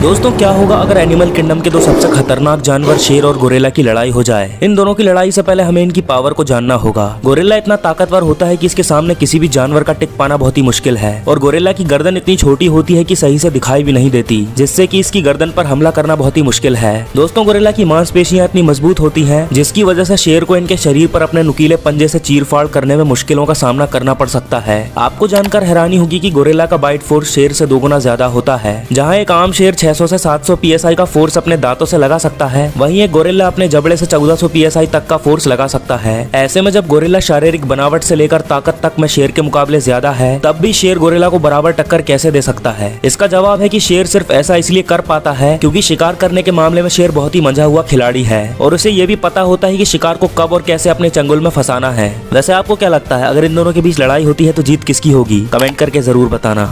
दोस्तों क्या होगा अगर एनिमल किंगडम के दो सबसे खतरनाक जानवर शेर और गोरिल्ला की लड़ाई हो जाए। इन दोनों की लड़ाई से पहले हमें इनकी पावर को जानना होगा। गोरिल्ला इतना ताकतवर होता है कि इसके सामने किसी भी जानवर का टिक पाना बहुत ही मुश्किल है और गोरिल्ला की गर्दन इतनी छोटी होती है कि सही से दिखाई भी नहीं देती, जिससे कि इसकी गर्दन पर हमला करना बहुत ही मुश्किल है। दोस्तों गोरिल्ला की मांसपेशियां इतनी मजबूत होती हैं जिसकी वजह से शेर को इनके शरीर पर अपने नुकीले पंजे से चीर-फाड़ करने में मुश्किलों का सामना करना पड़ सकता है। आपको जानकर हैरानी होगी कि गोरिल्ला का बाइट फोर्स शेर से 2 गुना ज्यादा होता है। जहाँ एक आम शेर 600 से 700 PSI का फोर्स अपने दांतों से लगा सकता है, वहीं एक गोरिल्ला अपने जबड़े से 1400 PSI तक का फोर्स लगा सकता है। ऐसे में जब गोरिल्ला शारीरिक बनावट से लेकर ताकत तक में शेर के मुकाबले ज्यादा है, तब भी शेर गोरिल्ला को बराबर टक्कर कैसे दे सकता है? इसका जवाब है कि शेर सिर्फ ऐसा इसलिए कर पाता है क्योंकि शिकार करने के मामले में शेर बहुत ही मंझा हुआ खिलाड़ी है और उसे ये भी पता होता है कि शिकार को कब और कैसे अपने चंगुल में फंसाना है। वैसे आपको क्या लगता है, अगर इन दोनों के बीच लड़ाई होती है तो जीत किसकी होगी? कमेंट करके जरूर बताना।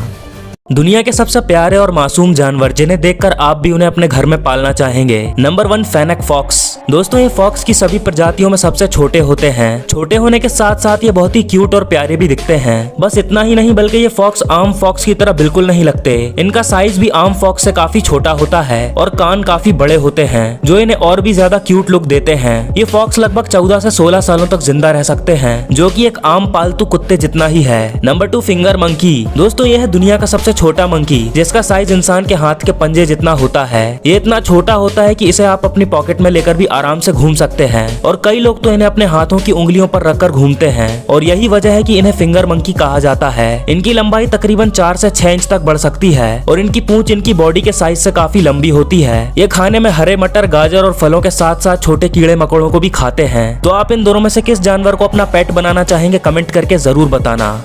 दुनिया के सबसे प्यारे और मासूम जानवर जिन्हें देखकर आप भी उन्हें अपने घर में पालना चाहेंगे। Number 1 fennec fox. दोस्तों ये फॉक्स की सभी प्रजातियों में सबसे छोटे होते हैं। छोटे होने के साथ साथ ये बहुत ही क्यूट और प्यारे भी दिखते हैं। बस इतना ही नहीं बल्कि ये फॉक्स आम फॉक्स की तरह बिल्कुल नहीं लगते। इनका साइज भी आम फॉक्स से काफी छोटा होता है और कान काफी बड़े होते हैं जो इन्हें और भी ज्यादा क्यूट लुक देते हैं। ये फॉक्स लगभग 14 से 16 सालों तक जिंदा रह सकते हैं, जो कि एक आम पालतू कुत्ते जितना ही है। Number 2 finger monkey. दोस्तों यह है दुनिया का सबसे छोटा मंकी जिसका साइज इंसान के हाथ के पंजे जितना होता है। ये इतना छोटा होता है कि इसे आप अपनी पॉकेट में लेकर भी आराम से घूम सकते हैं और कई लोग तो इन्हें अपने हाथों की उंगलियों पर रखकर घूमते हैं और यही वजह है कि इन्हें फिंगर मंकी कहा जाता है। इनकी लंबाई तकरीबन 4 से 6 इंच तक बढ़ सकती है और इनकी पूंछ इनकी बॉडी के साइज से काफी लंबी होती है। ये खाने में हरे मटर, गाजर और फलों के साथ साथ छोटे कीड़े मकोड़ों को भी खाते हैं। तो आप इन दोनों में से किस जानवर को अपना पेट बनाना चाहेंगे? कमेंट करके जरूर बताना।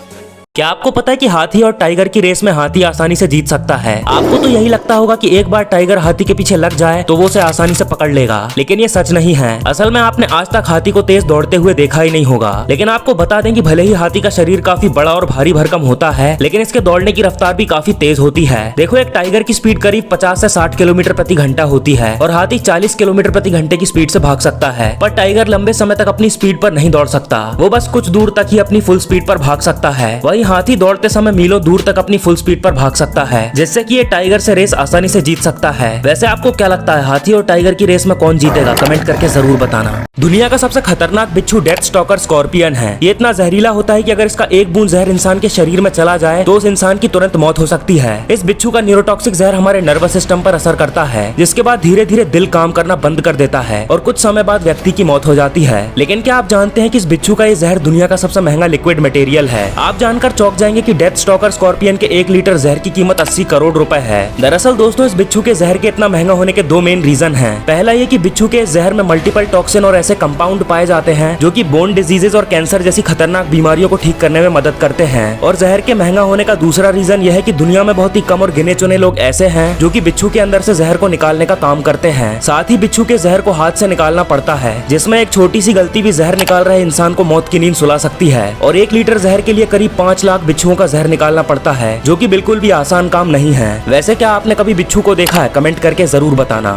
क्या आपको पता है कि हाथी और टाइगर की रेस में हाथी आसानी से जीत सकता है? आपको तो यही लगता होगा कि एक बार टाइगर हाथी के पीछे लग जाए तो वो उसे आसानी से पकड़ लेगा, लेकिन ये सच नहीं है। असल में आपने आज तक हाथी को तेज दौड़ते हुए देखा ही नहीं होगा। लेकिन आपको बता दें कि भले ही हाथी का शरीर काफी बड़ा और भारी भरकम होता है, लेकिन इसके दौड़ने की रफ्तार भी काफी तेज होती है। देखो एक टाइगर की स्पीड करीब 50 से 60 किलोमीटर प्रति घंटा होती है और हाथी 40 किलोमीटर प्रति घंटे की स्पीड से भाग सकता है। पर टाइगर लंबे समय तक अपनी स्पीड पर नहीं दौड़ सकता, वो बस कुछ दूर तक ही अपनी फुल स्पीड पर भाग सकता है। वही हाथी दौड़ते समय मीलों दूर तक अपनी फुल स्पीड पर भाग सकता है, जिससे कि ये टाइगर से रेस आसानी से जीत सकता है। वैसे आपको क्या लगता है, हाथी और टाइगर की रेस में कौन जीतेगा? कमेंट करके जरूर बताना। दुनिया का सबसे खतरनाक बिच्छू डेथ स्टॉकर स्कॉर्पियन है। ये इतना जहरीला होता है कि अगर इसका एक बूंद जहर इंसान के शरीर में चला जाए तो उस इंसान की तुरंत मौत हो सकती है। इस बिच्छू का न्यूरोटॉक्सिक जहर हमारे नर्वस सिस्टम पर असर करता है, जिसके बाद धीरे धीरे दिल काम करना बंद कर देता है और कुछ समय बाद व्यक्ति की मौत हो जाती है। लेकिन क्या आप जानते हैं कि इस बिच्छू का ये जहर दुनिया का सबसे महंगा लिक्विड मटेरियल है? आप जानकर चौंक जाएंगे कि डेथ स्टॉकर स्कॉर्पियन के 1 लीटर जहर की कीमत 80 करोड़ रुपए है। दरअसल दोस्तों इस बिच्छू के जहर के इतना महंगा होने के 2 मेन रीजन हैं। पहला ये कि बिच्छू के जहर में मल्टीपल टॉक्सिन और ऐसे कंपाउंड पाए जाते हैं जो कि बोन डिजीजेस और कैंसर जैसी खतरनाक बीमारियों को ठीक करने में मदद करते हैं। और जहर के महंगा होने का दूसरा रीजन यह है कि दुनिया में बहुत ही कम और गिने चुने लोग ऐसे हैं जो कि बिच्छू के अंदर से जहर को निकालने का काम करते हैं। साथ ही बिच्छू के जहर को हाथ से निकालना पड़ता है, जिसमें एक छोटी सी गलती भी जहर निकाल रहे इंसान को मौत की नींद सुला सकती है। और 1 लीटर जहर के लिए करीब 5 लाख बिच्छुओं का जहर निकालना पड़ता है, जो कि बिल्कुल भी आसान काम नहीं है। वैसे क्या आपने कभी बिच्छू को देखा है? कमेंट करके जरूर बताना।